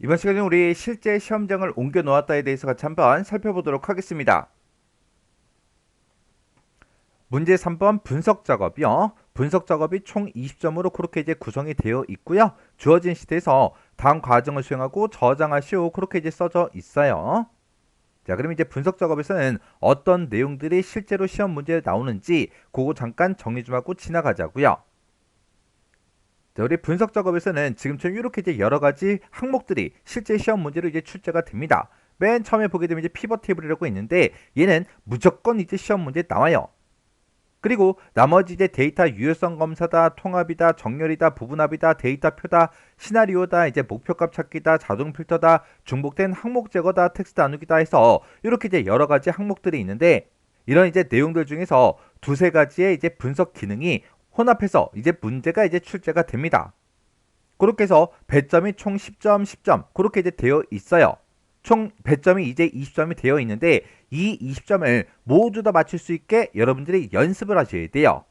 이번 시간에는 우리 실제 시험장을 옮겨 놓았다에 대해서 같이 한번 살펴보도록 하겠습니다. 문제 3번 분석 작업이요. 분석 작업이 총 20점으로 그렇게 이제 구성이 되어 있고요. 주어진 시트에서 다음 과정을 수행하고 저장하시오 그렇게 이제 써져 있어요. 자, 그럼 이제 분석 작업에서는 어떤 내용들이 실제로 시험 문제에 나오는지 그거 잠깐 정리 좀 하고 지나가자고요. 자, 우리 분석 작업에서는 지금처럼 이렇게 이제 여러 가지 항목들이 실제 시험 문제로 이제 출제가 됩니다. 맨 처음에 보게 되면 이제 피벗 테이블이라고 있는데 얘는 무조건 이제 시험 문제에 나와요. 그리고 나머지 이제 데이터 유효성 검사다, 통합이다, 정렬이다, 부분합이다, 데이터표다, 시나리오다, 이제 목표값 찾기다, 자동 필터다, 중복된 항목 제거다, 텍스트 나누기다 해서 이렇게 이제 여러 가지 항목들이 있는데 이런 이제 내용들 중에서 두세 가지의 이제 분석 기능이 혼합해서 이제 문제가 이제 출제가 됩니다. 그렇게 해서 배점이 총 10점, 10점 그렇게 이제 되어 있어요. 총 배점이 이제 20점이 되어 있는데 이 20점을 모두 다 맞출 수 있게 여러분들이 연습을 하셔야 돼요.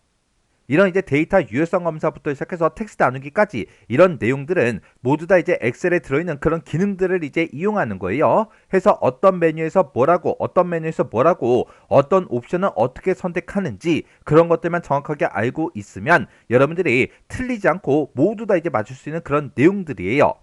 이런 이제 데이터 유효성 검사부터 시작해서 텍스트 나누기까지 이런 내용들은 모두 다 이제 엑셀에 들어있는 그런 기능들을 이제 이용하는 거예요. 해서 어떤 메뉴에서 뭐라고, 어떤 메뉴에서 뭐라고, 어떤 옵션은 어떻게 선택하는지 그런 것들만 정확하게 알고 있으면 여러분들이 틀리지 않고 모두 다 이제 맞출 수 있는 그런 내용들이에요.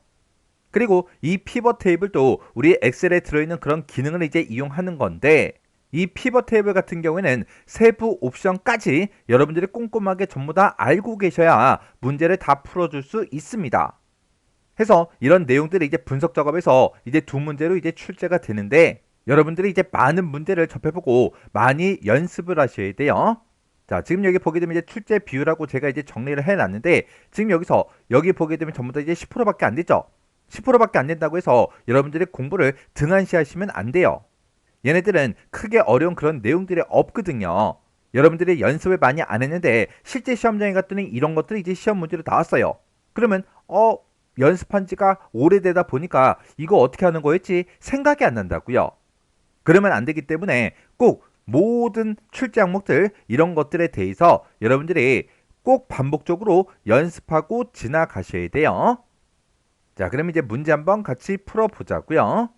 그리고 이 피벗 테이블도 우리 엑셀에 들어있는 그런 기능을 이제 이용하는 건데 이 피벗 테이블 같은 경우에는 세부 옵션까지 여러분들이 꼼꼼하게 전부 다 알고 계셔야 문제를 다 풀어줄 수 있습니다. 해서 이런 내용들이 이제 분석 작업에서 이제 두 문제로 이제 출제가 되는데 여러분들이 이제 많은 문제를 접해보고 많이 연습을 하셔야 돼요. 자, 지금 여기 보게 되면 이제 출제 비율하고 제가 이제 정리를 해놨는데 지금 여기서 여기 보게 되면 전부 다 이제 10%밖에 안 되죠. 10%밖에 안 된다고 해서 여러분들이 공부를 등한시하시면 안 돼요. 얘네들은 크게 어려운 그런 내용들이 없거든요. 여러분들이 연습을 많이 안 했는데 실제 시험장에 갔더니 이런 것들이 이제 시험 문제로 나왔어요. 그러면 연습한 지가 오래되다 보니까 이거 어떻게 하는 거였지 생각이 안 난다고요. 그러면 안 되기 때문에 꼭 모든 출제 항목들 이런 것들에 대해서 여러분들이 꼭 반복적으로 연습하고 지나가셔야 돼요. 자, 그럼 이제 문제 한번 같이 풀어보자고요.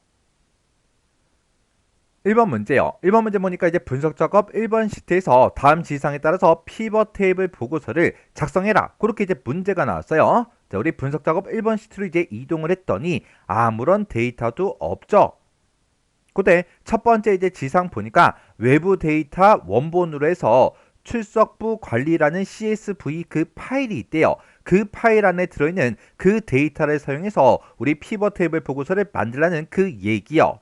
1번 문제요. 1번 문제 보니까 이제 분석 작업 1번 시트에서 다음 지시사항에 따라서 피벗 테이블 보고서를 작성해라. 그렇게 이제 문제가 나왔어요. 자, 우리 분석 작업 1번 시트로 이제 이동을 했더니 아무런 데이터도 없죠. 그때 첫 번째 이제 지시사항 보니까 외부 데이터 원본으로 해서 출석부 관리라는 CSV 그 파일이 있대요. 그 파일 안에 들어있는 그 데이터를 사용해서 우리 피벗 테이블 보고서를 만들라는 그 얘기요.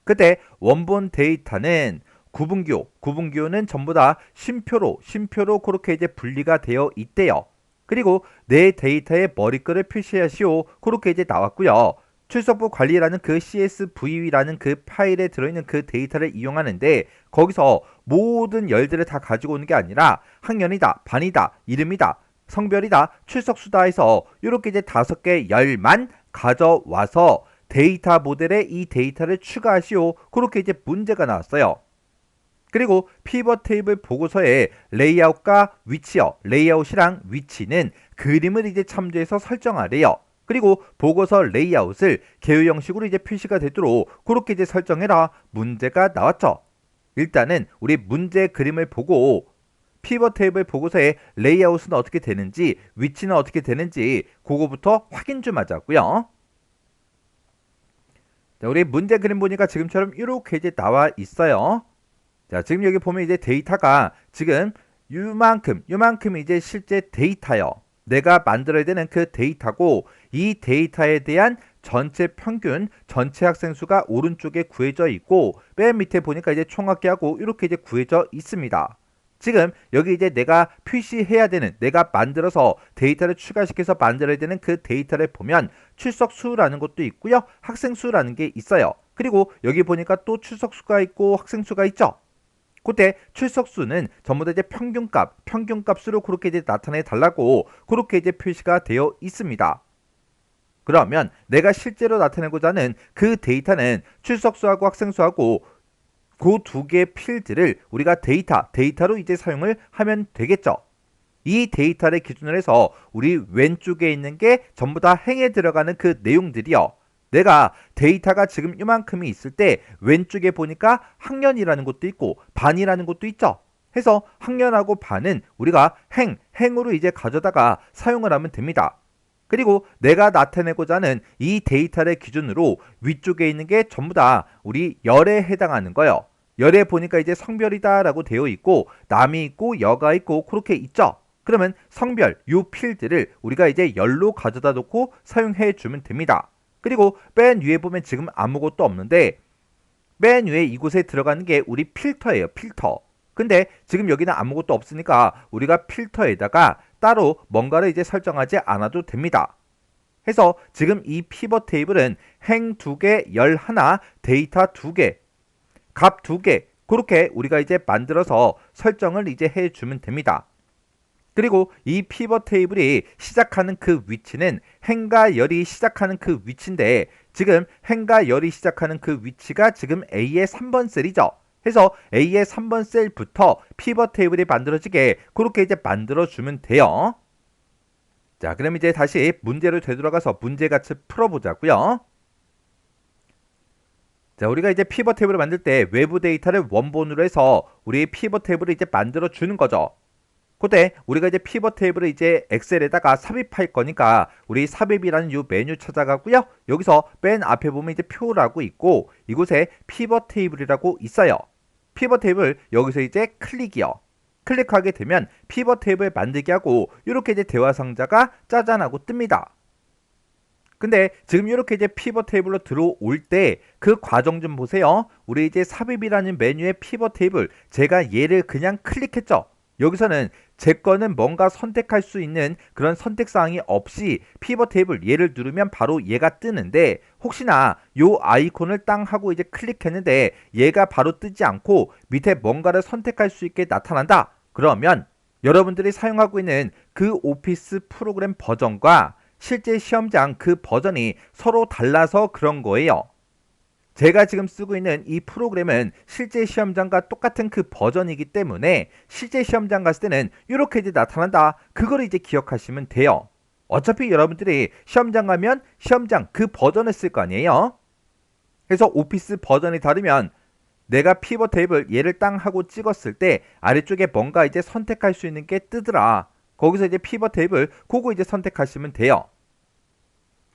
그때 원본 데이터는 구분기호는 전부 다 쉼표로 그렇게 이제 분리가 되어 있대요. 그리고 내 데이터의 머리글을 표시하시오. 그렇게 이제 나왔고요. 출석부 관리라는 그 CSV라는 그 파일에 들어있는 그 데이터를 이용하는데 거기서 모든 열들을 다 가지고 오는 게 아니라 학년이다, 반이다, 이름이다, 성별이다, 출석수다 해서 이렇게 이제 5개 열만 가져와서 데이터 모델에 이 데이터를 추가하시오. 그렇게 이제 문제가 나왔어요. 그리고 피벗 테이블 보고서의 레이아웃과 위치요. 레이아웃이랑 위치는 그림을 이제 참조해서 설정하래요. 그리고 보고서 레이아웃을 개요 형식으로 이제 표시가 되도록 그렇게 이제 설정해라. 문제가 나왔죠. 일단은 우리 문제 그림을 보고 피벗 테이블 보고서의 레이아웃은 어떻게 되는지, 위치는 어떻게 되는지 그거부터 확인 좀 하자고요. 자, 우리 문제 그림 보니까 지금처럼 이렇게 이제 나와 있어요. 자, 지금 여기 보면 이제 데이터가 지금 요만큼 이제 실제 데이터요. 내가 만들어야 되는 그 데이터고 이 데이터에 대한 전체 평균, 전체 학생 수가 오른쪽에 구해져 있고 맨 밑에 보니까 이제 총합계하고 이렇게 이제 구해져 있습니다. 지금 여기 이제 내가 표시해야 되는 내가 만들어서 데이터를 추가시켜서 만들어야 되는 그 데이터를 보면 출석수라는 것도 있고요. 학생수라는 게 있어요. 그리고 여기 보니까 또 출석수가 있고 학생수가 있죠. 그때 출석수는 전부 다 이제 평균값으로 그렇게 이제 나타내 달라고 그렇게 이제 표시가 되어 있습니다. 그러면 내가 실제로 나타내고자 하는 그 데이터는 출석수하고 학생수하고 그 두 개의 필드를 우리가 데이터로 이제 사용을 하면 되겠죠. 이 데이터를 기준으로 해서 우리 왼쪽에 있는 게 전부 다 행에 들어가는 그 내용들이요. 내가 데이터가 지금 이만큼이 있을 때 왼쪽에 보니까 학년이라는 것도 있고 반이라는 것도 있죠. 해서 학년하고 반은 우리가 행으로 이제 가져다가 사용을 하면 됩니다. 그리고 내가 나타내고자 하는 이 데이터를 기준으로 위쪽에 있는 게 전부 다 우리 열에 해당하는 거예요. 열에 보니까 이제 성별이다 라고 되어 있고 남이 있고 여가 있고 그렇게 있죠. 그러면 성별 요 필드를 우리가 이제 열로 가져다 놓고 사용해 주면 됩니다. 그리고 맨 위에 보면 지금 아무것도 없는데 맨 위에 이곳에 들어가는 게 우리 필터예요. 필터. 근데 지금 여기는 아무것도 없으니까 우리가 필터에다가 따로 뭔가를 이제 설정하지 않아도 됩니다. 해서 지금 이 피벗 테이블은 행 2개, 열 하나, 데이터 2개, 값 2개 그렇게 우리가 이제 만들어서 설정을 이제 해주면 됩니다. 그리고 이 피벗 테이블이 시작하는 그 위치는 행과 열이 시작하는 그 위치인데 지금 행과 열이 시작하는 그 위치가 지금 A의 3번 셀이죠. 해서 A의 3번 셀부터 피벗 테이블이 만들어지게 그렇게 이제 만들어주면 돼요. 자, 그럼 이제 다시 문제로 되돌아가서 문제 같이 풀어보자고요. 자, 우리가 이제 피벗 테이블을 만들 때 외부 데이터를 원본으로 해서 우리 피벗 테이블을 이제 만들어 주는 거죠. 그때 우리가 이제 피벗 테이블을 이제 엑셀에다가 삽입할 거니까 우리 삽입이라는 이 메뉴 찾아가고요. 여기서 맨 앞에 보면 이제 표라고 있고 이곳에 피벗 테이블이라고 있어요. 피벗 테이블 여기서 이제 클릭이요. 클릭하게 되면 피벗 테이블 만들기 하고 이렇게 이제 대화 상자가 짜잔 하고 뜹니다. 근데 지금 이렇게 이제 피벗 테이블로 들어올 때 그 과정 좀 보세요. 우리 이제 삽입이라는 메뉴의 피벗 테이블 제가 얘를 그냥 클릭했죠. 여기서는 제 거는 뭔가 선택할 수 있는 그런 선택사항이 없이 피벗 테이블 얘를 누르면 바로 얘가 뜨는데 혹시나 요 아이콘을 땅 하고 이제 클릭했는데 얘가 바로 뜨지 않고 밑에 뭔가를 선택할 수 있게 나타난다. 그러면 여러분들이 사용하고 있는 그 오피스 프로그램 버전과 실제 시험장 그 버전이 서로 달라서 그런 거예요. 제가 지금 쓰고 있는 이 프로그램은 실제 시험장과 똑같은 그 버전이기 때문에 실제 시험장 갔을 때는 이렇게 이제 나타난다. 그걸 이제 기억하시면 돼요. 어차피 여러분들이 시험장 가면 시험장 그 버전을 쓸 거 아니에요. 그래서 오피스 버전이 다르면 내가 피벗 테이블 얘를 땅 하고 찍었을 때 아래쪽에 뭔가 이제 선택할 수 있는 게 뜨더라. 거기서 이제 피벗 테이블 그거 이제 선택하시면 돼요.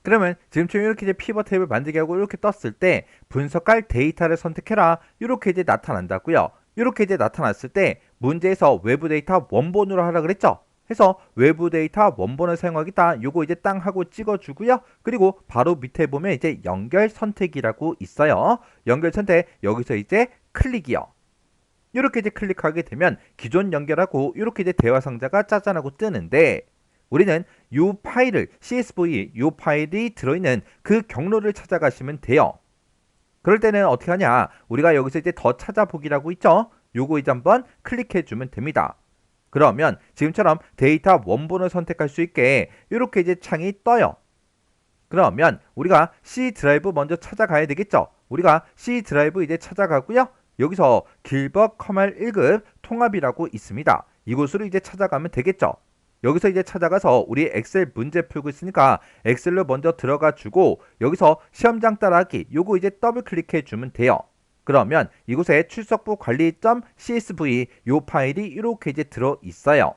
그러면 지금처럼 이렇게 이제 피벗 테이블 만들기 하고 이렇게 떴을 때 분석할 데이터를 선택해라. 이렇게 이제 나타난다고요. 이렇게 이제 나타났을 때 문제에서 외부 데이터 원본으로 하라 그랬죠. 해서 외부 데이터 원본을 사용하겠다. 요거 이제 땅 하고 찍어주고요. 그리고 바로 밑에 보면 이제 연결 선택이라고 있어요. 연결 선택 여기서 이제 클릭이요. 이렇게 이제 클릭하게 되면 기존 연결하고 이렇게 이제 대화 상자가 짜잔하고 뜨는데 우리는 이 파일을 CSV 이 파일이 들어있는 그 경로를 찾아가시면 돼요. 그럴 때는 어떻게 하냐? 우리가 여기서 이제 더 찾아보기라고 있죠? 요거 이제 한번 클릭해 주면 됩니다. 그러면 지금처럼 데이터 원본을 선택할 수 있게 이렇게 이제 창이 떠요. 그러면 우리가 C 드라이브 먼저 찾아가야 되겠죠? 우리가 C 드라이브 이제 찾아가고요. 여기서 길벗 커말 1급 통합이라고 있습니다. 이곳으로 이제 찾아가면 되겠죠? 여기서 이제 찾아가서 우리 엑셀 문제 풀고 있으니까 엑셀로 먼저 들어가 주고 여기서 시험장 따라하기 요거 이제 더블 클릭해 주면 돼요. 그러면 이곳에 출석부 관리.csv 요 파일이 이렇게 이제 들어 있어요.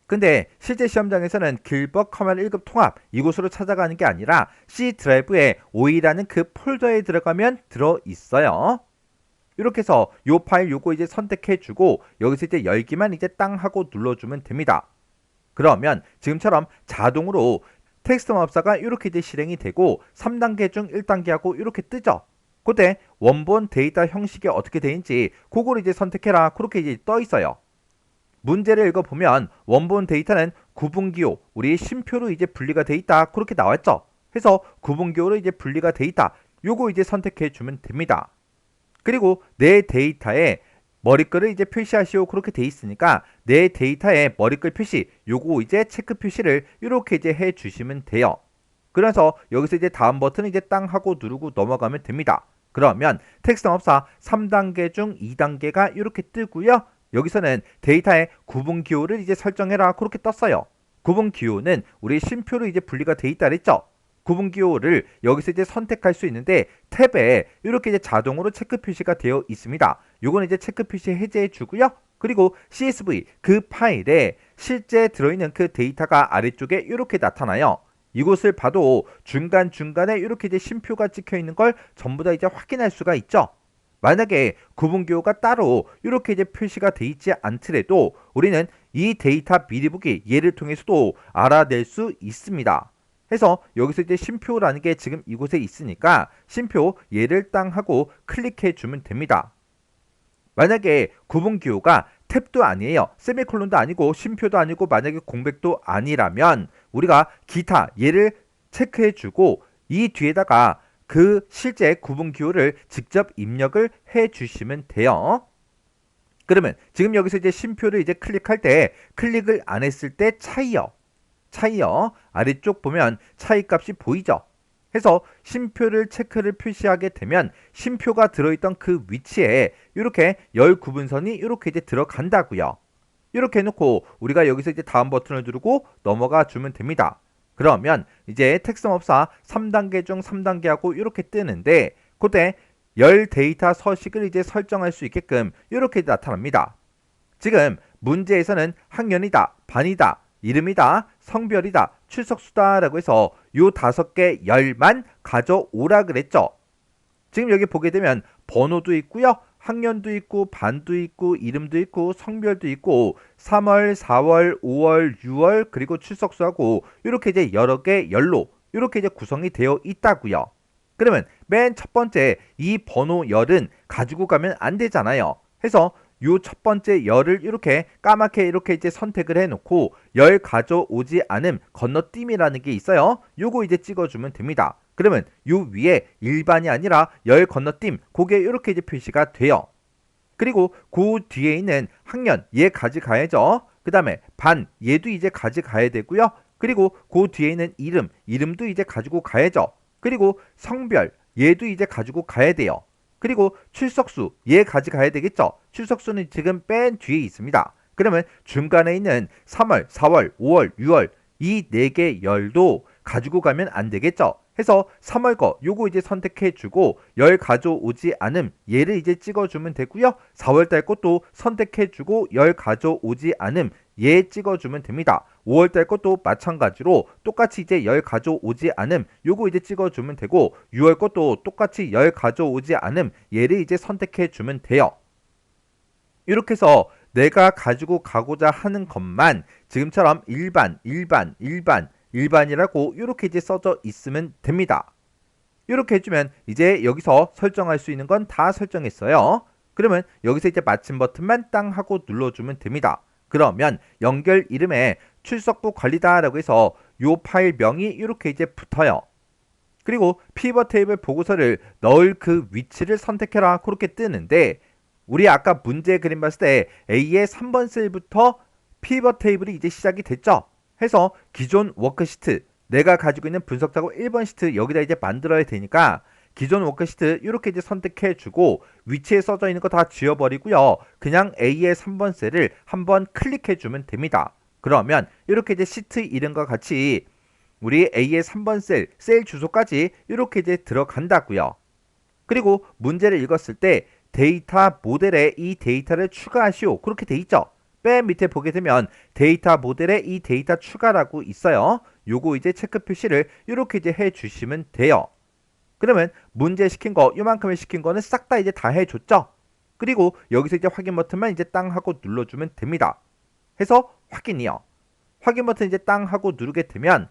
근데 실제 시험장에서는 길벗 커말 1급 통합 이곳으로 찾아가는 게 아니라 C 드라이브에 오이라는 그 폴더에 들어가면 들어 있어요. 이렇게 해서 요 파일 요거 이제 선택해 주고 여기서 이제 열기만 이제 땅 하고 눌러주면 됩니다. 그러면 지금처럼 자동으로 텍스트 마법사가 이렇게 이제 실행이 되고 3단계 중 1단계하고 이렇게 뜨죠. 그때 원본 데이터 형식이 어떻게 되는지 그걸 이제 선택해라. 그렇게 이제 떠 있어요. 문제를 읽어보면 원본 데이터는 구분기호, 우리 쉼표로 이제 분리가 돼 있다. 그렇게 나왔죠. 그래서 구분기호로 이제 분리가 돼 있다. 요거 이제 선택해 주면 됩니다. 그리고 내 데이터에 머리글을 이제 표시하시오 그렇게 돼 있으니까 내 데이터에 머리글 표시 요거 이제 체크 표시를 이렇게 이제 해 주시면 돼요. 그래서 여기서 이제 다음 버튼 이제 땅 하고 누르고 넘어가면 됩니다. 그러면 텍스트 마법사 3단계 중 2단계가 이렇게 뜨고요. 여기서는 데이터의 구분 기호를 이제 설정해라 그렇게 떴어요. 구분 기호는 우리 쉼표로 이제 분리가 돼 있다 그랬죠. 구분기호를 여기서 이제 선택할 수 있는데 탭에 이렇게 이제 자동으로 체크 표시가 되어 있습니다. 요거는 이제 체크 표시 해제해 주고요. 그리고 CSV 그 파일에 실제 들어있는 그 데이터가 아래쪽에 이렇게 나타나요. 이곳을 봐도 중간중간에 이렇게 이제 쉼표가 찍혀 있는 걸 전부 다 이제 확인할 수가 있죠. 만약에 구분기호가 따로 이렇게 이제 표시가 돼 있지 않더라도 우리는 이 데이터 미리 보기 얘를 통해서도 알아낼 수 있습니다. 해서 여기서 이제 쉼표라는 게 지금 이곳에 있으니까 쉼표 얘를 땅 하고 클릭해 주면 됩니다. 만약에 구분기호가 탭도 아니에요. 세미콜론도 아니고 쉼표도 아니고 만약에 공백도 아니라면 우리가 기타 얘를 체크해 주고 이 뒤에다가 그 실제 구분기호를 직접 입력을 해 주시면 돼요. 그러면 지금 여기서 이제 쉼표를 이제 클릭할 때 클릭을 안 했을 때 차이요. 아래쪽 보면 차이 값이 보이죠. 해서 쉼표를 체크를 표시하게 되면 쉼표가 들어있던 그 위치에 이렇게 열 구분선이 이렇게 이제 들어간다고요. 이렇게 해놓고 우리가 여기서 이제 다음 버튼을 누르고 넘어가 주면 됩니다. 그러면 이제 텍스트업사 3단계 중 3단계하고 이렇게 뜨는데 그때 열 데이터 서식을 이제 설정할 수 있게끔 이렇게 나타납니다. 지금 문제에서는 학년이다, 반이다, 이름이다, 성별이다, 출석수다 라고 해서 요 5개 열만 가져오라 그랬죠. 지금 여기 보게 되면 번호도 있고요. 학년도 있고 반도 있고 이름도 있고 성별도 있고 3월, 4월, 5월, 6월 그리고 출석수하고 이렇게 이제 여러 개 열로 이렇게 이제 구성이 되어 있다고요. 그러면 맨 첫 번째 이 번호 열은 가지고 가면 안 되잖아요. 해서 요 첫 번째 열을 이렇게 까맣게 이렇게 이제 선택을 해놓고 열 가져오지 않음 건너뛰기라는 게 있어요. 요거 이제 찍어주면 됩니다. 그러면 요 위에 일반이 아니라 열 건너뛰기 그게 이렇게 이제 표시가 돼요. 그리고 그 뒤에 있는 학년 얘 가져가야죠. 그 다음에 반 얘도 이제 가져가야 되고요. 그리고 그 뒤에 있는 이름도 이제 가지고 가야죠. 그리고 성별 얘도 이제 가지고 가야 돼요. 그리고 출석수 얘 가져가야 되겠죠. 출석수는 지금 맨 뒤에 있습니다. 그러면 중간에 있는 3월, 4월, 5월, 6월 이 4개 열도 가지고 가면 안 되겠죠. 해서 3월 거 요거 이제 선택해 주고 열 가져오지 않음 얘를 이제 찍어주면 되고요. 4월 달 것도 선택해 주고 열 가져오지 않음 얘 찍어주면 됩니다. 5월 달 것도 마찬가지로 똑같이 이제 열 가져오지 않음 요거 이제 찍어주면 되고 6월 것도 똑같이 열 가져오지 않음 얘를 이제 선택해 주면 돼요. 이렇게 해서 내가 가지고 가고자 하는 것만 지금처럼 일반이라고 이렇게 이제 써져 있으면 됩니다. 이렇게 해주면 이제 여기서 설정할 수 있는 건 다 설정했어요. 그러면 여기서 이제 마침 버튼만 땅 하고 눌러주면 됩니다. 그러면 연결 이름에 출석부 관리다라고 해서 요 파일 명이 이렇게 이제 붙어요. 그리고 피벗 테이블 보고서를 넣을 그 위치를 선택해라 그렇게 뜨는데 우리 아까 문제 그림 봤을 때 A의 3번 셀부터 피벗 테이블이 이제 시작이 됐죠. 해서 기존 워크시트 내가 가지고 있는 분석 작업 1번 시트 여기다 이제 만들어야 되니까 기존 워크시트 이렇게 이제 선택해 주고 위치에 써져 있는 거 다 지워버리고요. 그냥 A의 3번 셀을 한번 클릭해 주면 됩니다. 그러면 이렇게 이제 시트 이름과 같이 우리 A의 3번 셀 주소까지 이렇게 이제 들어간다고요. 그리고 문제를 읽었을 때 데이터 모델에 이 데이터를 추가하시오 그렇게 돼 있죠. 맨 밑에 보게 되면 데이터 모델에 이 데이터 추가라고 있어요. 요거 이제 체크 표시를 이렇게 이제 해 주시면 돼요. 그러면 문제 시킨 거 요만큼을 시킨 거는 싹 다 이제 다 해줬죠. 그리고 여기서 이제 확인 버튼만 이제 땅 하고 눌러주면 됩니다. 해서 확인이요. 확인 버튼 이제 땅 하고 누르게 되면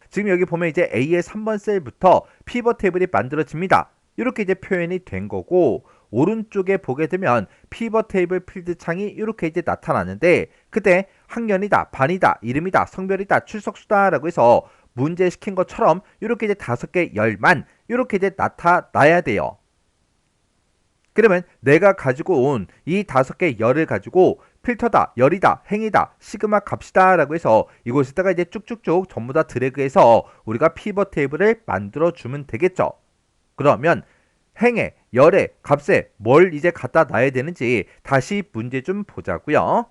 지금 여기 보면 이제 A의 3번 셀부터 피벗 테이블이 만들어집니다. 이렇게 이제 표현이 된 거고 오른쪽에 보게 되면 피벗 테이블 필드 창이 이렇게 이제 나타나는데 그때 학년이다, 반이다, 이름이다, 성별이다, 출석수다 라고 해서 문제 시킨 것처럼 이렇게 이제 5개 열만 이렇게 이제 나타나야 돼요. 그러면 내가 가지고 온 이 5개 열을 가지고 필터다, 열이다, 행이다, 시그마 값이다 라고 해서 이곳에다가 이제 쭉쭉쭉 전부 다 드래그해서 우리가 피벗 테이블을 만들어 주면 되겠죠. 그러면 행에, 열에, 값에 뭘 이제 갖다 놔야 되는지 다시 문제 좀 보자고요.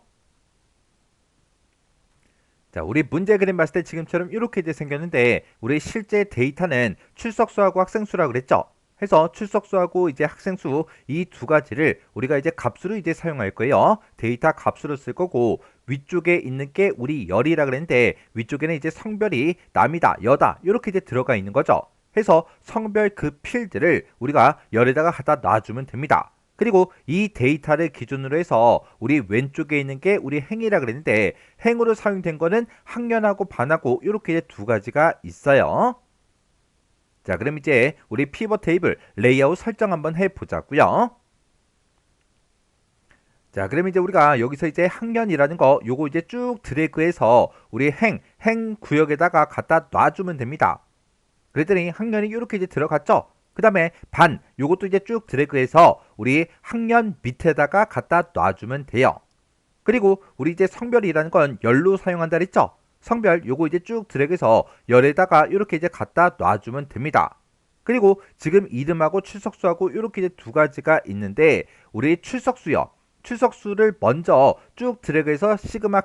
자, 우리 문제 그림 봤을 때 지금처럼 이렇게 이제 생겼는데 우리 실제 데이터는 출석수하고 학생수라 그랬죠? 해서 출석수하고 이제 학생수 이 두 가지를 우리가 이제 값으로 이제 사용할 거예요. 데이터 값으로 쓸 거고 위쪽에 있는 게 우리 열이라 그랬는데 위쪽에는 이제 성별이 남이다, 여다 이렇게 이제 들어가 있는 거죠. 해서 성별 그 필드를 우리가 열에다가 갖다 놔주면 됩니다. 그리고 이 데이터를 기준으로 해서 우리 왼쪽에 있는 게 우리 행이라 그랬는데 행으로 사용된 거는 학년하고 반하고 이렇게 이제 두 가지가 있어요. 자, 그럼 이제 우리 피벗 테이블 레이아웃 설정 한번 해보자고요. 자, 그럼 이제 우리가 여기서 이제 학년이라는 거 요거 이제 쭉 드래그해서 우리 행 구역에다가 갖다 놔주면 됩니다. 그랬더니 학년이 이렇게 이제 들어갔죠. 그 다음에 반 요것도 이제 쭉 드래그해서 우리 학년 밑에다가 갖다 놔주면 돼요. 그리고 우리 이제 성별이라는 건 열로 사용한다 그랬죠. 성별 요거 이제 쭉 드래그해서 열에다가 이렇게 이제 갖다 놔주면 됩니다. 그리고 지금 이름하고 출석수하고 이렇게 이제 두 가지가 있는데 우리 출석수요. 출석수를 먼저 쭉 드래그해서 시그마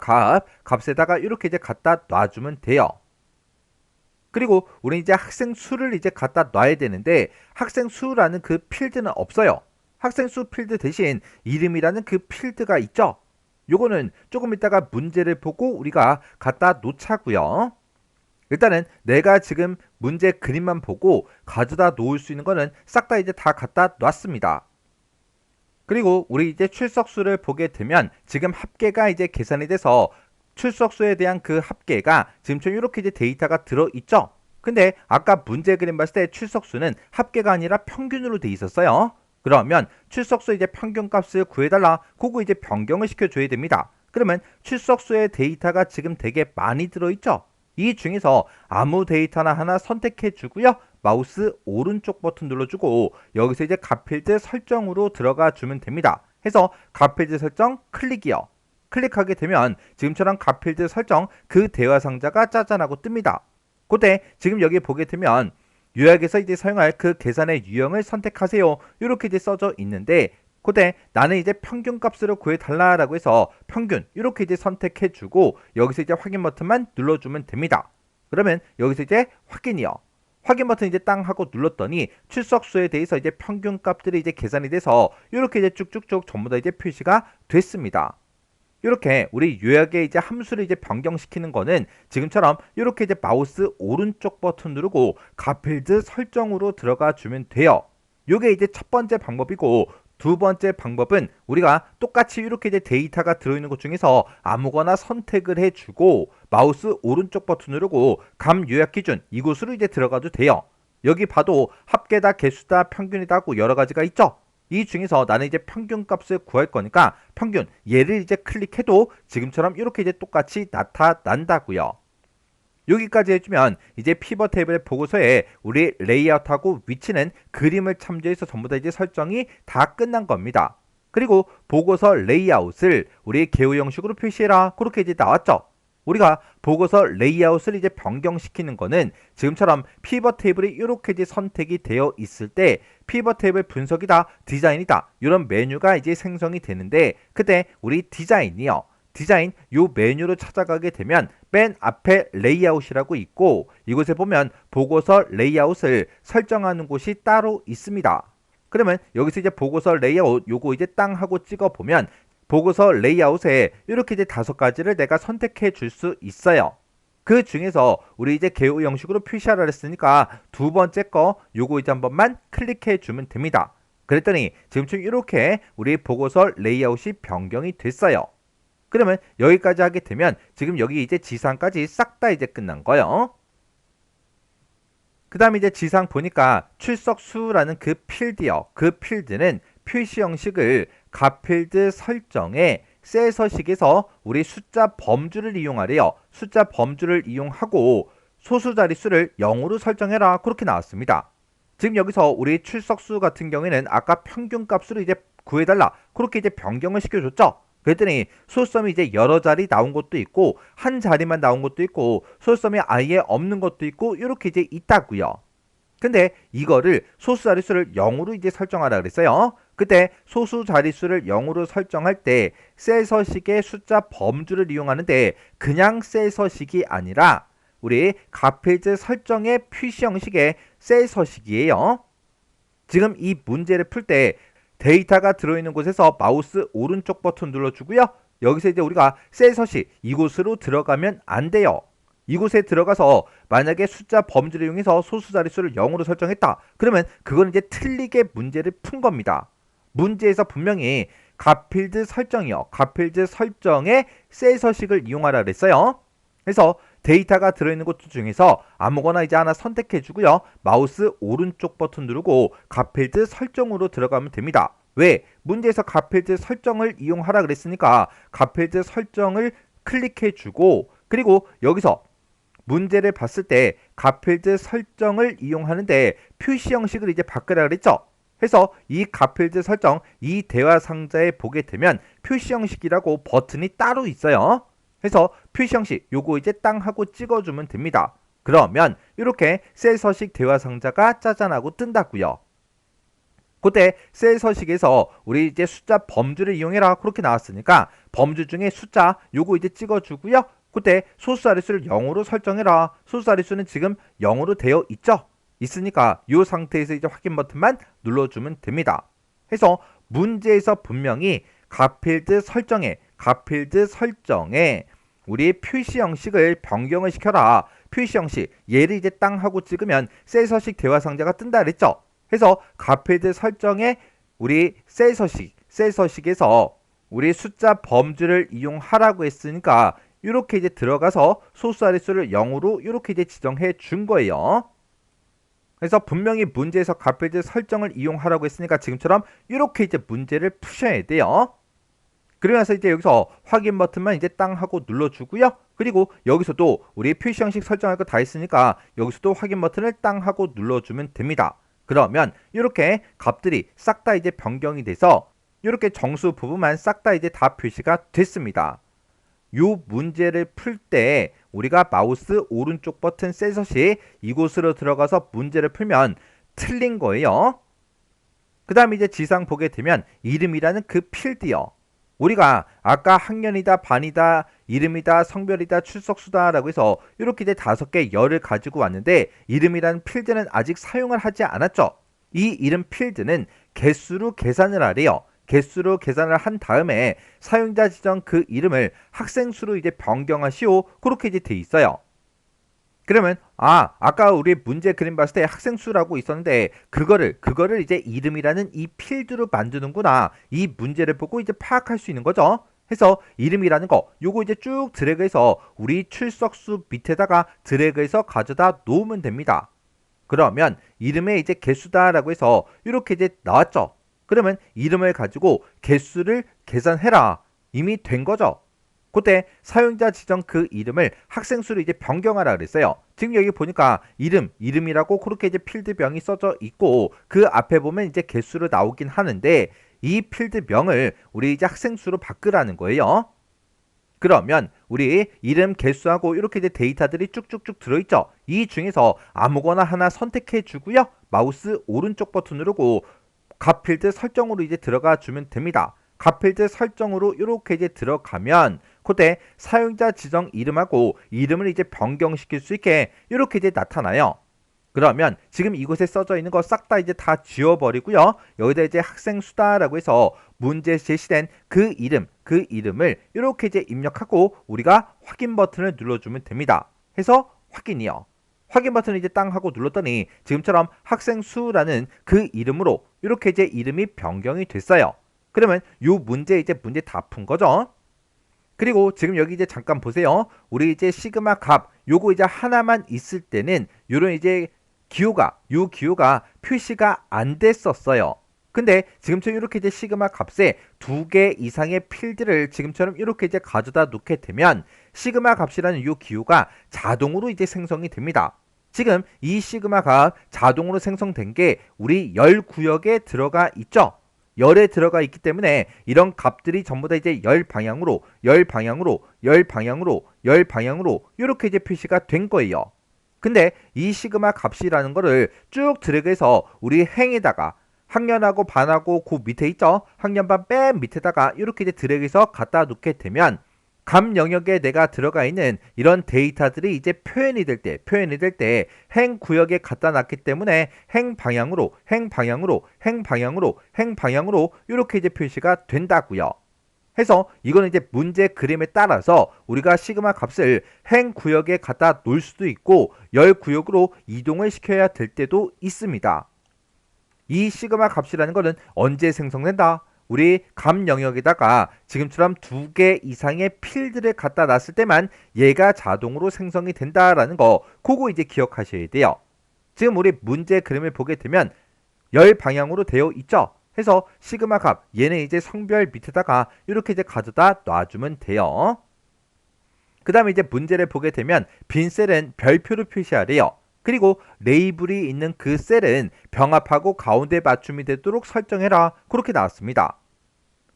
값에다가 이렇게 이제 갖다 놔주면 돼요. 그리고 우리 이제 학생 수를 이제 갖다 놔야 되는데 학생 수라는 그 필드는 없어요. 학생 수 필드 대신 이름이라는 그 필드가 있죠. 요거는 조금 이따가 문제를 보고 우리가 갖다 놓자고요. 일단은 내가 지금 문제 그림만 보고 가져다 놓을 수 있는 거는 싹 다 이제 다 갖다 놨습니다. 그리고 우리 이제 출석수를 보게 되면 지금 합계가 이제 계산이 돼서 출석수에 대한 그 합계가 지금처럼 이렇게 이제 데이터가 들어있죠. 근데 아까 문제 그림 봤을 때 출석수는 합계가 아니라 평균으로 돼 있었어요. 그러면 출석수 이제 평균값을 구해달라. 그거 이제 변경을 시켜줘야 됩니다. 그러면 출석수의 데이터가 지금 되게 많이 들어있죠. 이 중에서 아무 데이터나 하나 선택해 주고요. 마우스 오른쪽 버튼 눌러주고 여기서 이제 값필드 설정으로 들어가 주면 됩니다. 해서 값필드 설정 클릭이요. 클릭하게 되면 지금처럼 값필드 설정 그 대화 상자가 짜잔하고 뜹니다. 그때 지금 여기 보게 되면 요약에서 이제 사용할 그 계산의 유형을 선택하세요. 이렇게 이제 써져 있는데 그때 나는 이제 평균 값으로 구해달라라고 해서 평균 이렇게 이제 선택해주고 여기서 이제 확인 버튼만 눌러주면 됩니다. 그러면 여기서 이제 확인이요. 확인 버튼 이제 땅 하고 눌렀더니 출석수에 대해서 이제 평균 값들이 이제 계산이 돼서 이렇게 이제 쭉쭉쭉 전부 다 이제 표시가 됐습니다. 이렇게 우리 요약의 이제 함수를 이제 변경시키는 거는 지금처럼 이렇게 이제 마우스 오른쪽 버튼 누르고 값필드 설정으로 들어가 주면 돼요. 요게 이제 첫 번째 방법이고 두 번째 방법은 우리가 똑같이 이렇게 이제 데이터가 들어있는 것 중에서 아무거나 선택을 해주고 마우스 오른쪽 버튼 누르고 감 요약 기준 이곳으로 이제 들어가도 돼요. 여기 봐도 합계다, 개수다, 평균이다 하고 여러 가지가 있죠. 이 중에서 나는 이제 평균 값을 구할 거니까 평균 얘를 이제 클릭해도 지금처럼 이렇게 이제 똑같이 나타난다고요. 여기까지 해주면 이제 피벗 테이블의 보고서에 우리 레이아웃하고 위치는 그림을 참조해서 전부 다 이제 설정이 다 끝난 겁니다. 그리고 보고서 레이아웃을 우리 개요 형식으로 표시해라. 그렇게 이제 나왔죠. 우리가 보고서 레이아웃을 이제 변경시키는 거는 지금처럼 피벗 테이블이 이렇게 이제 선택이 되어 있을 때 피벗 테이블 분석이다, 디자인이다 이런 메뉴가 이제 생성이 되는데 그때 우리 디자인이요. 디자인 요 메뉴로 찾아가게 되면 맨 앞에 레이아웃이라고 있고 이곳에 보면 보고서 레이아웃을 설정하는 곳이 따로 있습니다. 그러면 여기서 이제 보고서 레이아웃 요거 이제 땅 하고 찍어 보면 보고서 레이아웃에 이렇게 이제 5가지를 내가 선택해 줄 수 있어요. 그 중에서 우리 이제 개요 형식으로 표시하라 했으니까 두 번째 거 요거 이제 한 번만 클릭해 주면 됩니다. 그랬더니 지금처럼 이렇게 우리 보고서 레이아웃이 변경이 됐어요. 그러면 여기까지 하게 되면 지금 여기 이제 지상까지 싹 다 이제 끝난 거예요. 그 다음에 이제 지상 보니까 출석수라는 그 필드요. 그 필드는 표시 형식을 값필드 설정에 셀서식에서 우리 숫자 범주를 이용하래요. 숫자 범주를 이용하고 소수 자릿수를 0으로 설정해라. 그렇게 나왔습니다. 지금 여기서 우리 출석수 같은 경우에는 아까 평균 값으로 이제 구해달라. 그렇게 이제 변경을 시켜줬죠. 그랬더니 소수점이 이제 여러 자리 나온 것도 있고 한 자리만 나온 것도 있고 소수점이 아예 없는 것도 있고 이렇게 이제 있다고요. 근데 이거를 소수 자릿수를 0으로 이제 설정하라 그랬어요. 그때 소수 자릿수를 0으로 설정할 때 셀 서식의 숫자 범주를 이용하는데 그냥 셀 서식이 아니라 우리 갓필드 설정의 표시 형식의 셀 서식이에요. 지금 이 문제를 풀 때 데이터가 들어있는 곳에서 마우스 오른쪽 버튼 눌러주고요. 여기서 이제 우리가 셀 서식 이곳으로 들어가면 안 돼요. 이곳에 들어가서 만약에 숫자 범주를 이용해서 소수 자릿수를 0으로 설정했다. 그러면 그건 이제 틀리게 문제를 푼 겁니다. 문제에서 분명히 갓필드 설정이요. 갓필드 설정에 셀 서식을 이용하라 그랬어요. 그래서 데이터가 들어있는 곳 중에서 아무거나 이제 하나 선택해 주고요. 마우스 오른쪽 버튼 누르고 갓필드 설정으로 들어가면 됩니다. 왜? 문제에서 갓필드 설정을 이용하라 그랬으니까 갓필드 설정을 클릭해 주고 그리고 여기서 문제를 봤을 때 갓필드 설정을 이용하는데 표시 형식을 이제 바꾸라 그랬죠. 그래서 이 갓필드 설정 이 대화 상자에 보게 되면 표시 형식이라고 버튼이 따로 있어요. 그래서 표시 형식 요거 이제 땅 하고 찍어주면 됩니다. 그러면 이렇게 셀 서식 대화 상자가 짜잔하고 뜬다고요. 그때 셀 서식에서 우리 이제 숫자 범주를 이용해라 그렇게 나왔으니까 범주 중에 숫자 요거 이제 찍어주고요. 그때 소수 자릿수를 0으로 설정해라. 소수 자릿수는 지금 0으로 되어 있죠. 있으니까 이 상태에서 이제 확인 버튼만 눌러주면 됩니다. 해서 문제에서 분명히 갓필드 설정에 우리 표시 형식을 변경을 시켜라. 표시 형식 얘를 이제 땅 하고 찍으면 셀 서식 대화 상자가 뜬다 그랬죠. 그래서 갓필드 설정에 우리 셀 서식에서 우리 숫자 범주를 이용하라고 했으니까 이렇게 이제 들어가서 소수 자릿수를 0으로 이렇게 이제 지정해 준 거예요. 그래서 분명히 문제에서 갓필드 설정을 이용하라고 했으니까 지금처럼 이렇게 이제 문제를 푸셔야 돼요. 그러면서 이제 여기서 확인 버튼만 이제 땅 하고 눌러주고요. 그리고 여기서도 우리 표시 형식 설정할 거 다 했으니까 여기서도 확인 버튼을 땅 하고 눌러주면 됩니다. 그러면 이렇게 값들이 싹 다 이제 변경이 돼서 이렇게 정수 부분만 싹 다 이제 다 표시가 됐습니다. 요 문제를 풀 때 우리가 마우스 오른쪽 버튼 셀 서식 이곳으로 들어가서 문제를 풀면 틀린 거예요. 그 다음에 이제 지상 보게 되면 이름이라는 그 필드요. 우리가 아까 학년이다, 반이다, 이름이다, 성별이다, 출석수다 라고 해서 이렇게 이제 5개 열을 가지고 왔는데 이름이라는 필드는 아직 사용을 하지 않았죠. 이 이름 필드는 개수로 계산을 하래요. 개수로 계산을 한 다음에 사용자 지정 그 이름을 학생수로 이제 변경하시오. 그렇게 이제 돼 있어요. 그러면 아까 우리 문제 그림 봤을 때 학생수라고 있었는데 그거를 이제 이름이라는 이 필드로 만드는구나. 이 문제를 보고 이제 파악할 수 있는 거죠. 해서 이름이라는 거 요거 이제 쭉 드래그해서 우리 출석수 밑에다가 드래그해서 가져다 놓으면 됩니다. 그러면 이름에 이제 개수다라고 해서 이렇게 이제 나왔죠. 그러면 이름을 가지고 개수를 계산해라. 이미 된 거죠. 그때 사용자 지정 그 이름을 학생수로 이제 변경하라 그랬어요. 지금 여기 보니까 이름이라고 그렇게 이제 필드명이 써져 있고 그 앞에 보면 이제 개수로 나오긴 하는데 이 필드명을 우리 이제 학생수로 바꾸라는 거예요. 그러면 우리 이름 개수하고 이렇게 이제 데이터들이 쭉쭉쭉 들어있죠. 이 중에서 아무거나 하나 선택해 주고요. 마우스 오른쪽 버튼 누르고 갓필드 설정으로 이제 들어가 주면 됩니다. 갓필드 설정으로 이렇게 이제 들어가면 그때 사용자 지정 이름하고 이름을 이제 변경시킬 수 있게 이렇게 이제 나타나요. 그러면 지금 이곳에 써져 있는 거 싹 다 이제 다 지워버리고요. 여기다 이제 학생 수다라고 해서 문제 제시된 그 이름을 이렇게 이제 입력하고 우리가 확인 버튼을 눌러주면 됩니다. 해서 확인이요. 확인 버튼을 이제 땅 하고 눌렀더니 지금처럼 학생 수라는 그 이름으로 이렇게 이제 이름이 변경이 됐어요. 그러면 요 문제 다 푼 거죠. 그리고 지금 여기 이제 잠깐 보세요. 우리 이제 시그마 값 요거 이제 하나만 있을 때는 요런 이제 요 기호가 표시가 안 됐었어요. 근데 지금처럼 이렇게 이제 시그마 값에 2개 이상의 필드를 지금처럼 이렇게 이제 가져다 놓게 되면 시그마 값이라는 요 기호가 자동으로 이제 생성이 됩니다. 지금 이 시그마 값 자동으로 생성된 게 우리 열 구역에 들어가 있죠. 열에 들어가 있기 때문에 이런 값들이 전부 다 이제 열 방향으로 이렇게 이제 표시가 된 거예요. 근데 이 시그마 값이라는 거를 쭉 드래그해서 우리 행에다가 학년하고 반하고 그 밑에 있죠? 학년반 맨 밑에다가 이렇게 이제 드래그해서 갖다 놓게 되면 감 영역에 내가 들어가 있는 이런 데이터들이 이제 표현이 될 때 행 구역에 갖다 놨기 때문에 행 방향으로 이렇게 이제 표시가 된다고요. 해서 이거는 이제 문제 그림에 따라서 우리가 시그마 값을 행 구역에 갖다 놓을 수도 있고 열 구역으로 이동을 시켜야 될 때도 있습니다. 이 시그마 값이라는 거는 언제 생성된다? 우리 감 영역에다가 지금처럼 2개 이상의 필드를 갖다 놨을 때만 얘가 자동으로 생성이 된다라는 거, 그거 이제 기억하셔야 돼요. 지금 우리 문제 그림을 보게 되면 열 방향으로 되어 있죠. 해서 시그마 값, 얘는 이제 성별 밑에다가 이렇게 이제 가져다 놔주면 돼요. 그 다음에 이제 문제를 보게 되면 빈 셀은 별표로 표시하래요. 그리고 레이블이 있는 그 셀은 병합하고 가운데 맞춤이 되도록 설정해라. 그렇게 나왔습니다.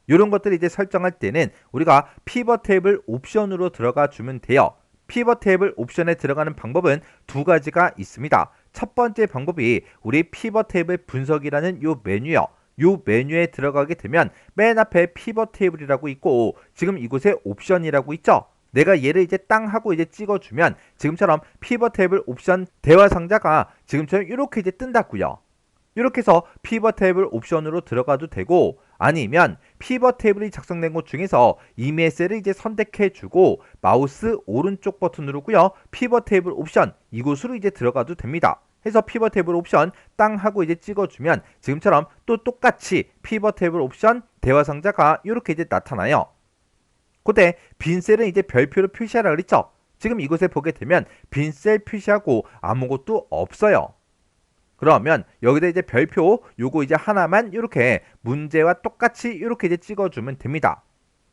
이런 것들을 이제 설정할 때는 우리가 피벗 테이블 옵션으로 들어가 주면 돼요. 피벗 테이블 옵션에 들어가는 방법은 2가지가 있습니다. 첫 번째 방법이 우리 피벗 테이블 분석이라는 요 메뉴요. 요 메뉴에 들어가게 되면 맨 앞에 피벗 테이블이라고 있고 지금 이곳에 옵션이라고 있죠. 내가 얘를 이제 땅 하고 이제 찍어주면 지금처럼 피벗 테이블 옵션 대화 상자가 지금처럼 이렇게 이제 뜬다고요. 이렇게 해서 피벗 테이블 옵션으로 들어가도 되고 아니면 피벗 테이블이 작성된 곳 중에서 이메일 셀을 이제 선택해주고 마우스 오른쪽 버튼 누르고요. 피벗 테이블 옵션 이곳으로 이제 들어가도 됩니다. 해서 피벗 테이블 옵션 땅 하고 이제 찍어주면 지금처럼 또 똑같이 피벗 테이블 옵션 대화 상자가 이렇게 이제 나타나요. 그때 빈 셀은 이제 별표로 표시하라 그랬죠. 지금 이곳에 보게 되면 빈 셀 표시하고 아무것도 없어요. 그러면 여기다 이제 별표 요거 이제 하나만 이렇게 문제와 똑같이 이렇게 이제 찍어주면 됩니다.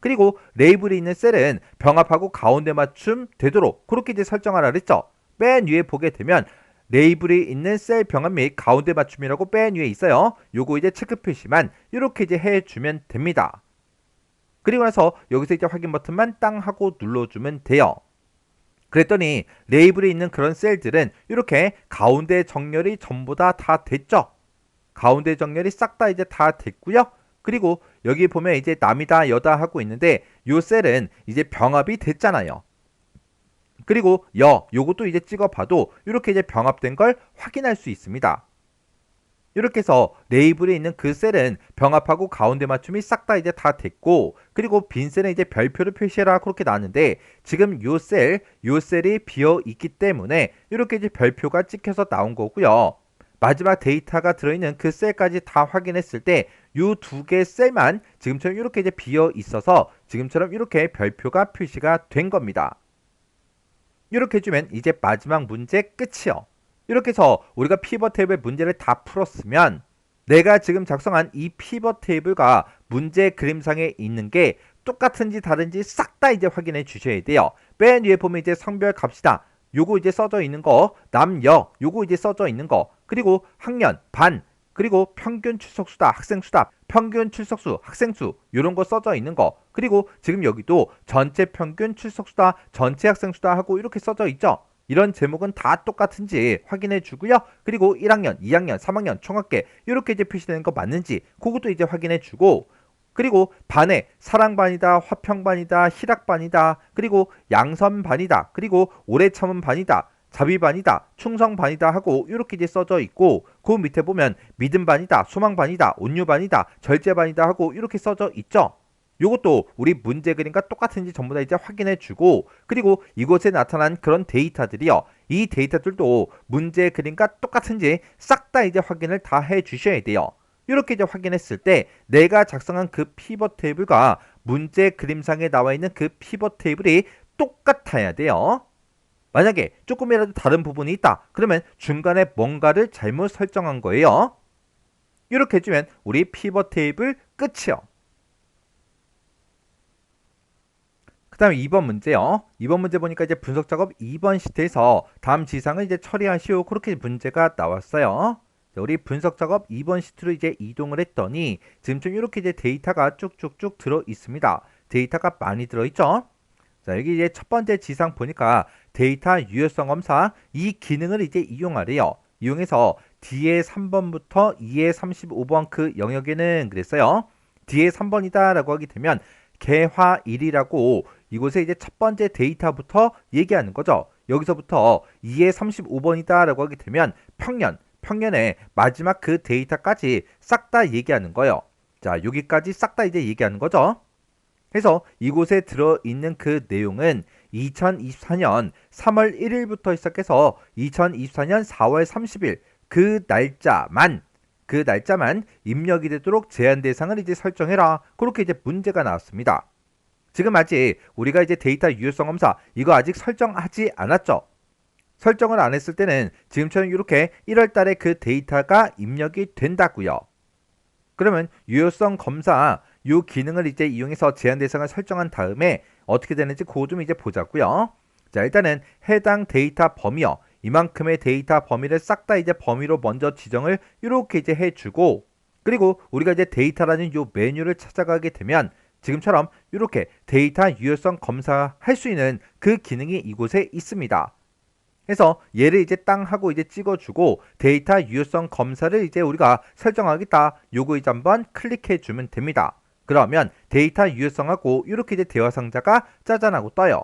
그리고 레이블이 있는 셀은 병합하고 가운데 맞춤 되도록 그렇게 이제 설정하라 그랬죠. 맨 위에 보게 되면 레이블이 있는 셀 병합 및 가운데 맞춤이라고 맨 위에 있어요. 요거 이제 체크 표시만 이렇게 이제 해주면 됩니다. 그리고 나서 여기서 이제 확인 버튼만 땅 하고 눌러주면 돼요. 그랬더니 레이블이 있는 그런 셀들은 이렇게 가운데 정렬이 전부 다 됐죠. 가운데 정렬이 싹 다 이제 다 됐고요. 그리고 여기 보면 이제 남이다 여다 하고 있는데 요 셀은 이제 병합이 됐잖아요. 그리고 요것도 이제 찍어봐도 이렇게 이제 병합된 걸 확인할 수 있습니다. 이렇게 해서 레이블에 있는 그 셀은 병합하고 가운데 맞춤이 싹 다 이제 다 됐고 그리고 빈 셀은 이제 별표를 표시해라 그렇게 나왔는데 지금 요 셀이 비어 있기 때문에 이렇게 이제 별표가 찍혀서 나온 거고요. 마지막 데이터가 들어있는 그 셀까지 다 확인했을 때 요 2개 셀만 지금처럼 이렇게 이제 비어 있어서 지금처럼 이렇게 별표가 표시가 된 겁니다. 이렇게 해주면 이제 마지막 문제 끝이요. 이렇게 해서 우리가 피벗 테이블 문제를 다 풀었으면 내가 지금 작성한 이 피벗 테이블과 문제 그림상에 있는 게 똑같은지 다른지 싹 다 이제 확인해 주셔야 돼요. 맨 위에 보면 이제 성별 값이다. 요거 이제 써져 있는 거, 남여, 요거 이제 써져 있는 거, 그리고 학년, 반, 그리고 평균 출석수다, 학생수다, 평균 출석수, 학생수, 요런 거 써져 있는 거, 그리고 지금 여기도 전체 평균 출석수다, 전체 학생수다 하고 이렇게 써져 있죠. 이런 제목은 다 똑같은지 확인해 주고요. 그리고 1학년, 2학년, 3학년, 총합계 이렇게 이제 표시되는 거 맞는지 그것도 이제 확인해 주고 그리고 반에 사랑반이다, 화평반이다, 희락반이다, 그리고 양선반이다, 그리고 오래 참은 반이다, 자비반이다, 충성반이다 하고 이렇게 이제 써져 있고 그 밑에 보면 믿음반이다, 소망반이다, 온유반이다, 절제반이다 하고 이렇게 써져 있죠. 요것도 우리 문제 그림과 똑같은지 전부 다 이제 확인해 주고 그리고 이곳에 나타난 그런 데이터들이요. 이 데이터들도 문제 그림과 똑같은지 싹 다 이제 확인을 다 해 주셔야 돼요. 이렇게 이제 확인했을 때 내가 작성한 그 피벗 테이블과 문제 그림상에 나와 있는 그 피벗 테이블이 똑같아야 돼요. 만약에 조금이라도 다른 부분이 있다. 그러면 중간에 뭔가를 잘못 설정한 거예요. 이렇게 해주면 우리 피벗 테이블 끝이요. 그 다음에 2번 문제요. 2번 문제 보니까 이제 분석 작업 2번 시트에서 다음 지상을 이제 처리하시오. 그렇게 문제가 나왔어요. 자, 우리 분석 작업 2번 시트로 이제 이동을 했더니 지금 좀 이렇게 이제 데이터가 쭉쭉쭉 들어 있습니다. 데이터가 많이 들어 있죠. 자, 여기 이제 첫 번째 지상 보니까 데이터 유효성 검사 이 기능을 이제 이용하래요. 이용해서 D의 3번부터 E의 35번 그 영역에는 그랬어요. D의 3번이다 라고 하게 되면 개화일이라고 이곳에 이제 첫 번째 데이터부터 얘기하는 거죠. 여기서부터 2의 35번이다 라고 하게 되면 평년의 마지막 그 데이터까지 싹 다 얘기하는 거예요. 자, 여기까지 싹 다 이제 얘기하는 거죠. 그래서 이곳에 들어있는 그 내용은 2024년 3월 1일부터 시작해서 2024년 4월 30일 그 날짜만 입력이 되도록 제한 대상을 이제 설정해라. 그렇게 이제 문제가 나왔습니다. 지금 아직 우리가 이제 데이터 유효성 검사 이거 아직 설정하지 않았죠. 설정을 안 했을 때는 지금처럼 이렇게 1월 달에 그 데이터가 입력이 된다고요. 그러면 유효성 검사 이 기능을 이제 이용해서 제한 대상을 설정한 다음에 어떻게 되는지 그거 좀 이제 보자고요. 자, 일단은 해당 데이터 범위요. 이만큼의 데이터 범위를 싹 다 이제 범위로 먼저 지정을 이렇게 이제 해주고, 그리고 우리가 이제 데이터라는 요 메뉴를 찾아가게 되면 지금처럼 이렇게 데이터 유효성 검사할 수 있는 그 기능이 이곳에 있습니다. 그래서 얘를 이제 땅 하고 이제 찍어주고 데이터 유효성 검사를 이제 우리가 설정하겠다. 요거 이제 한번 클릭해 주면 됩니다. 그러면 데이터 유효성하고 이렇게 이제 대화 상자가 짜잔하고 떠요.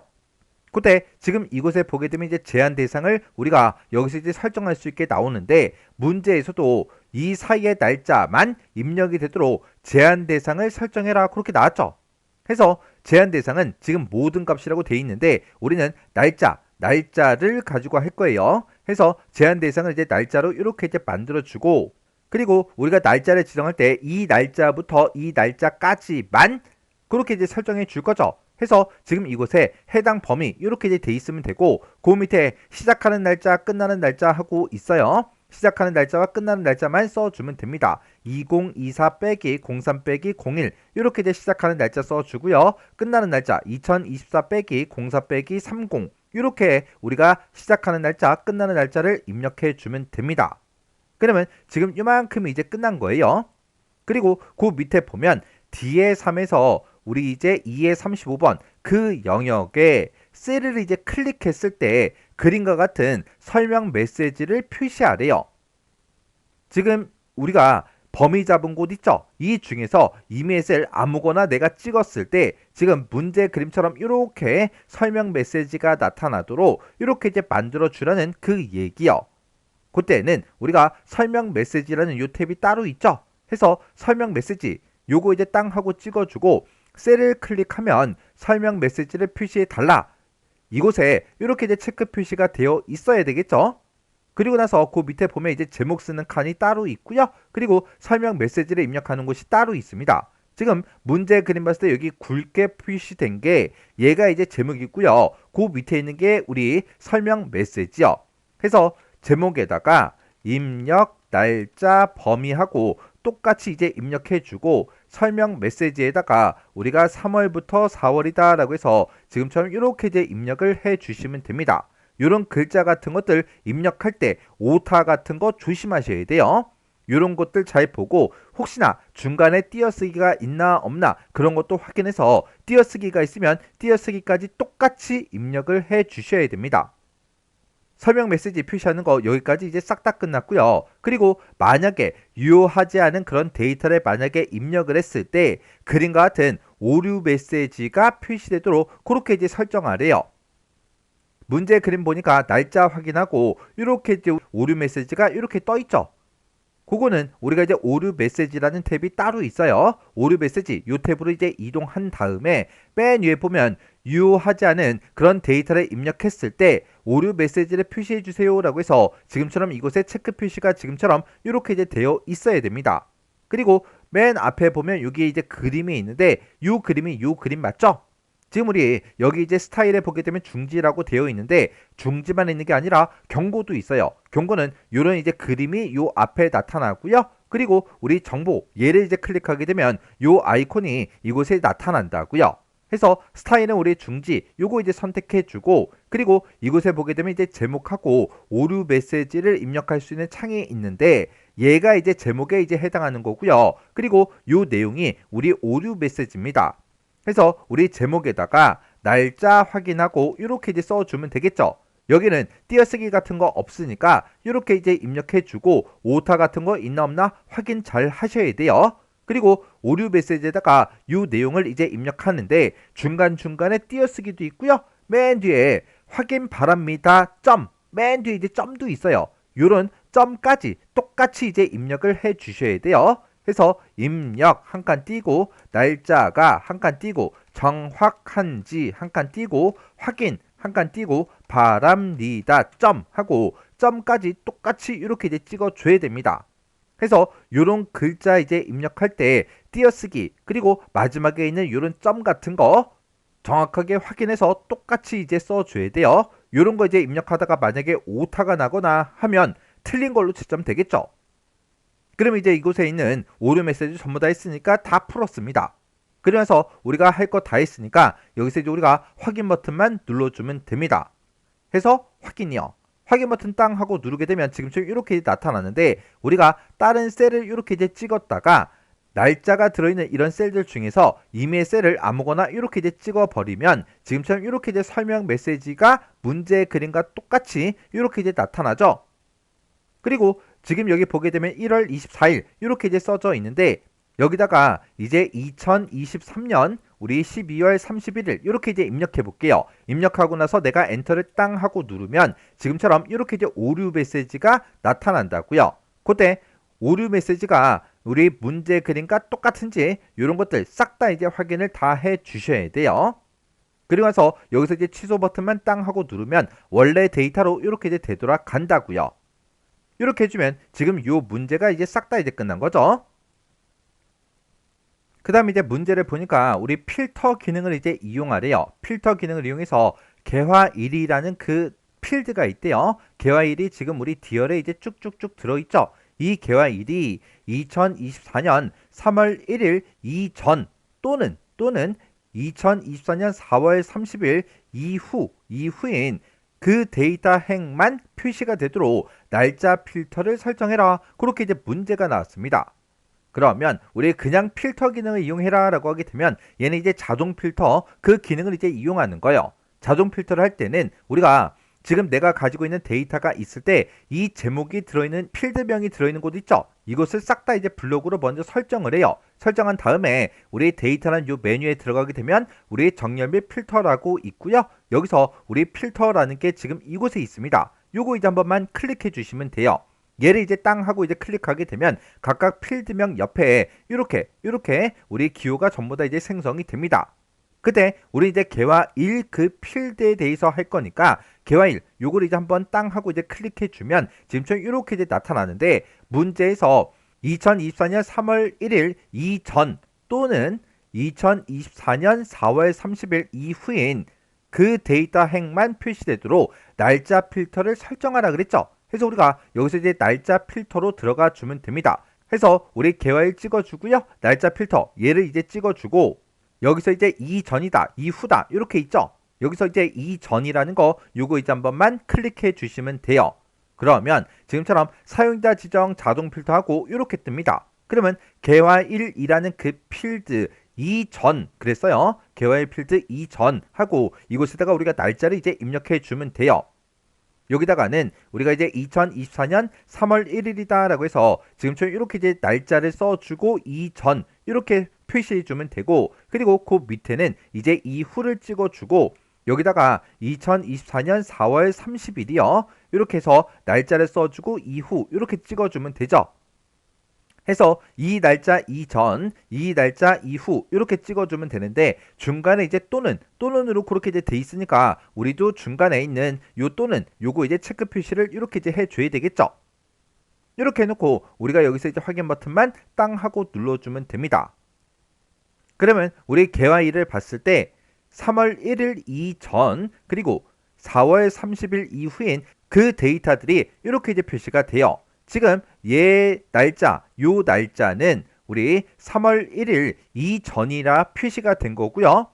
그때 지금 이곳에 보게 되면 이제 제한 대상을 우리가 여기서 이제 설정할 수 있게 나오는데, 문제에서도 이 사이의 날짜만 입력이 되도록 제한 대상을 설정해라 그렇게 나왔죠. 그래서 제한 대상은 지금 모든 값이라고 돼 있는데 우리는 날짜를 가지고 할 거예요. 그래서 제한 대상을 이제 날짜로 이렇게 이제 만들어주고, 그리고 우리가 날짜를 지정할 때 이 날짜부터 이 날짜까지만 그렇게 이제 설정해 줄 거죠. 해서 지금 이곳에 해당 범위 이렇게 이제 돼 있으면 되고, 그 밑에 시작하는 날짜, 끝나는 날짜 하고 있어요. 시작하는 날짜와 끝나는 날짜만 써주면 됩니다. 2024-03-01 이렇게 이제 시작하는 날짜 써주고요. 끝나는 날짜 2024-04-30 이렇게 우리가 시작하는 날짜, 끝나는 날짜를 입력해 주면 됩니다. 그러면 지금 이만큼이 이제 끝난 거예요. 그리고 그 밑에 보면 D의 3에서 우리 이제 2의 35번 그 영역에 셀을 이제 클릭했을 때 그림과 같은 설명 메시지를 표시하래요. 지금 우리가 범위 잡은 곳 있죠? 이 중에서 이메일 셀 아무거나 내가 찍었을 때 지금 문제 그림처럼 이렇게 설명 메시지가 나타나도록 이렇게 이제 만들어 주라는 그 얘기요. 그때는 우리가 설명 메시지라는 요 탭이 따로 있죠. 해서 설명 메시지 요거 이제 땅 하고 찍어주고 셀을 클릭하면 설명 메시지를 표시해 달라. 이곳에 이렇게 이제 체크 표시가 되어 있어야 되겠죠. 그리고 나서 그 밑에 보면 이제 제목 쓰는 칸이 따로 있고요. 그리고 설명 메시지를 입력하는 곳이 따로 있습니다. 지금 문제 그림 봤을 때 여기 굵게 표시된 게 얘가 이제 제목이고요. 그 밑에 있는 게 우리 설명 메시지요. 그래서 제목에다가 입력 날짜 범위하고 똑같이 이제 입력해주고 설명 메시지에다가 우리가 3월부터 4월이다 라고 해서 지금처럼 이렇게 이제 입력을 해주시면 됩니다. 이런 글자 같은 것들 입력할 때 오타 같은 거 조심하셔야 돼요. 이런 것들 잘 보고 혹시나 중간에 띄어쓰기가 있나 없나 그런 것도 확인해서 띄어쓰기가 있으면 띄어쓰기까지 똑같이 입력을 해 주셔야 됩니다. 설명 메시지 표시하는 거 여기까지 이제 싹 다 끝났고요. 그리고 만약에 유효하지 않은 그런 데이터를 만약에 입력을 했을 때 그림과 같은 오류 메시지가 표시되도록 그렇게 이제 설정하래요. 문제 그림 보니까 날짜 확인하고 이렇게 이제 오류 메시지가 이렇게 떠 있죠. 그거는 우리가 이제 오류 메시지라는 탭이 따로 있어요. 오류 메시지 이 탭으로 이제 이동한 다음에 맨 위에 보면 유효하지 않은 그런 데이터를 입력했을 때 오류 메시지를 표시해 주세요 라고 해서 지금처럼 이곳에 체크 표시가 지금처럼 이렇게 이제 되어 있어야 됩니다. 그리고 맨 앞에 보면 여기 이제 그림이 있는데 이 그림이 요 그림 맞죠? 지금 우리 여기 이제 스타일에 보게 되면 중지라고 되어 있는데 중지만 있는 게 아니라 경고도 있어요. 경고는 이런 이제 그림이 요 앞에 나타나고요. 그리고 우리 정보 얘를 이제 클릭하게 되면 요 아이콘이 이곳에 나타난다고요. 해서 스타일은 우리 중지 요거 이제 선택해 주고, 그리고 이곳에 보게 되면 이제 제목하고 오류 메시지를 입력할 수 있는 창이 있는데 얘가 이제 제목에 이제 해당하는 거고요. 그리고 요 내용이 우리 오류 메시지입니다. 그래서 우리 제목에다가 날짜 확인하고 이렇게 이제 써주면 되겠죠. 여기는 띄어쓰기 같은 거 없으니까 이렇게 이제 입력해주고 오타 같은 거 있나 없나 확인 잘 하셔야 돼요. 그리고 오류 메시지에다가 이 내용을 이제 입력하는데 중간중간에 띄어쓰기도 있고요. 맨 뒤에 확인 바랍니다. 점. 맨 뒤에 이제 점도 있어요. 요런 점까지 똑같이 이제 입력을 해 주셔야 돼요. 해서 입력 한 칸 띄고 날짜가 한 칸 띄고 정확한지 한 칸 띄고 확인 한 칸 띄고 바랍니다. 점 하고 점까지 똑같이 이렇게 이제 찍어 줘야 됩니다. 해서 요런 글자 이제 입력할 때 띄어쓰기 그리고 마지막에 있는 요런 점 같은 거 정확하게 확인해서 똑같이 이제 써줘야 돼요. 요런 거 이제 입력하다가 만약에 오타가 나거나 하면 틀린 걸로 채점되겠죠. 그럼 이제 이곳에 있는 오류 메시지 전부 다 했으니까 다 풀었습니다. 그러면서 우리가 할 거 다 했으니까 여기서 이제 우리가 확인 버튼만 눌러주면 됩니다. 해서 확인이요. 확인 버튼 땅 하고 누르게 되면 지금처럼 이렇게 나타나는데 우리가 다른 셀을 이렇게 이제 찍었다가 날짜가 들어있는 이런 셀들 중에서 이메일 셀을 아무거나 이렇게 이제 찍어버리면 지금처럼 이렇게 이제 설명 메시지가 문제 그림과 똑같이 이렇게 이제 나타나죠. 그리고 지금 여기 보게 되면 1월 24일 이렇게 이제 써져 있는데 여기다가 이제 2023년 우리 12월 31일 이렇게 이제 입력해 볼게요. 입력하고 나서 내가 엔터를 땅 하고 누르면 지금처럼 이렇게 이제 오류 메시지가 나타난다고요. 그때 오류 메시지가 우리 문제 그림과 똑같은지 이런 것들 싹 다 이제 확인을 다 해 주셔야 돼요. 그리고 나서 여기서 이제 취소 버튼만 땅 하고 누르면 원래 데이터로 이렇게 이제 되돌아간다고요. 이렇게 해주면 지금 요 문제가 이제 싹 다 이제 끝난 거죠. 그 다음에 이제 문제를 보니까 우리 필터 기능을 이제 이용하래요. 필터 기능을 이용해서 개화일이라는 그 필드가 있대요. 개화일이 지금 우리 디얼에 이제 쭉쭉쭉 들어있죠. 이 개화일이 2024년 3월 1일 이전 또는 2024년 4월 30일 이후인 그 데이터 행만 표시가 되도록 날짜 필터를 설정해라. 그렇게 이제 문제가 나왔습니다. 그러면 우리 그냥 필터 기능을 이용해라 라고 하게 되면 얘는 이제 자동 필터 그 기능을 이제 이용하는 거예요. 자동 필터를 할 때는 우리가 지금 내가 가지고 있는 데이터가 있을 때 이 제목이 들어있는 필드명이 들어있는 곳 있죠. 이것을 싹 다 이제 블록으로 먼저 설정을 해요. 설정한 다음에 우리 데이터라는 이 메뉴에 들어가게 되면 우리 정렬 및 필터라고 있고요. 여기서 우리 필터라는 게 지금 이곳에 있습니다. 요거 이제 한 번만 클릭해 주시면 돼요. 얘를 이제 땅 하고 이제 클릭하게 되면 각각 필드명 옆에 이렇게 우리 기호가 전부 다 이제 생성이 됩니다. 그때 우리 이제 개화일 그 필드에 대해서 할 거니까 개화일 요걸 이제 한번 땅 하고 이제 클릭해 주면 지금처럼 이렇게 이제 나타나는데 문제에서 2024년 3월 1일 이전 또는 2024년 4월 30일 이후인 그 데이터 행만 표시되도록 날짜 필터를 설정하라 그랬죠. 그래서 우리가 여기서 이제 날짜 필터로 들어가 주면 됩니다. 해서 우리 개화일 찍어주고요. 날짜 필터 얘를 이제 찍어주고 여기서 이제 이전이다, 이후다 이렇게 있죠. 여기서 이제 이전이라는 거 요거 이제 한 번만 클릭해 주시면 돼요. 그러면 지금처럼 사용자 지정 자동 필터하고 이렇게 뜹니다. 그러면 개화일이라는 그 필드 이전 그랬어요. 개화일 필드 이전 하고 이곳에다가 우리가 날짜를 이제 입력해 주면 돼요. 여기다가는 우리가 이제 2024년 3월 1일이다 라고 해서 지금처럼 이렇게 이제 날짜를 써주고 이전 이렇게 표시해 주면 되고 그리고 그 밑에는 이제 이후를 찍어주고 여기다가 2024년 4월 30일이요. 이렇게 해서 날짜를 써주고 이후 이렇게 찍어주면 되죠. 해서 이 날짜 이전, 이 날짜 이후 이렇게 찍어주면 되는데 중간에 이제 또는으로 그렇게 이제 돼 있으니까 우리도 중간에 있는 요 또는 요거 이제 체크 표시를 이렇게 이제 해줘야 되겠죠. 이렇게 해놓고 우리가 여기서 이제 확인 버튼만 땅 하고 눌러주면 됩니다. 그러면 우리 개화일을 봤을 때 3월 1일 이전 그리고 4월 30일 이후인 그 데이터들이 이렇게 이제 표시가 돼요. 지금 요 날짜는 우리 3월 1일 이전이라 표시가 된 거고요.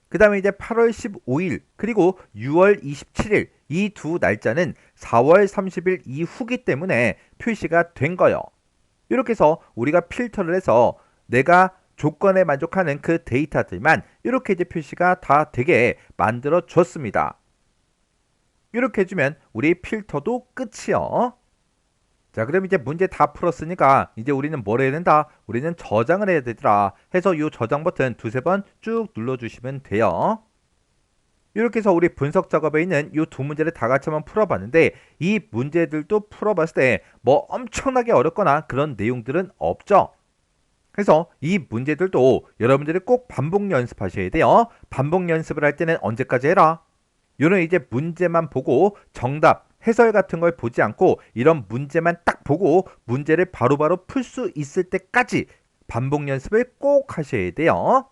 그 다음에 이제 8월 15일 그리고 6월 27일 이 두 날짜는 4월 30일 이후기 때문에 표시가 된 거예요. 이렇게 해서 우리가 필터를 해서 내가 조건에 만족하는 그 데이터들만 이렇게 이제 표시가 다 되게 만들어 줬습니다. 이렇게 해주면 우리 필터도 끝이요. 자, 그럼 이제 문제 다 풀었으니까 이제 우리는 뭘 해야 된다? 우리는 저장을 해야 되더라. 해서 이 저장 버튼 두세 번 쭉 눌러주시면 돼요. 이렇게 해서 우리 분석 작업에 있는 이 두 문제를 다 같이 한번 풀어봤는데 이 문제들도 풀어봤을 때 뭐 엄청나게 어렵거나 그런 내용들은 없죠. 그래서 이 문제들도 여러분들이 꼭 반복 연습하셔야 돼요. 반복 연습을 할 때는 언제까지 해라? 요는 이제 문제만 보고 정답, 해설 같은 걸 보지 않고 이런 문제만 딱 보고 문제를 바로바로 풀 수 있을 때까지 반복 연습을 꼭 하셔야 돼요.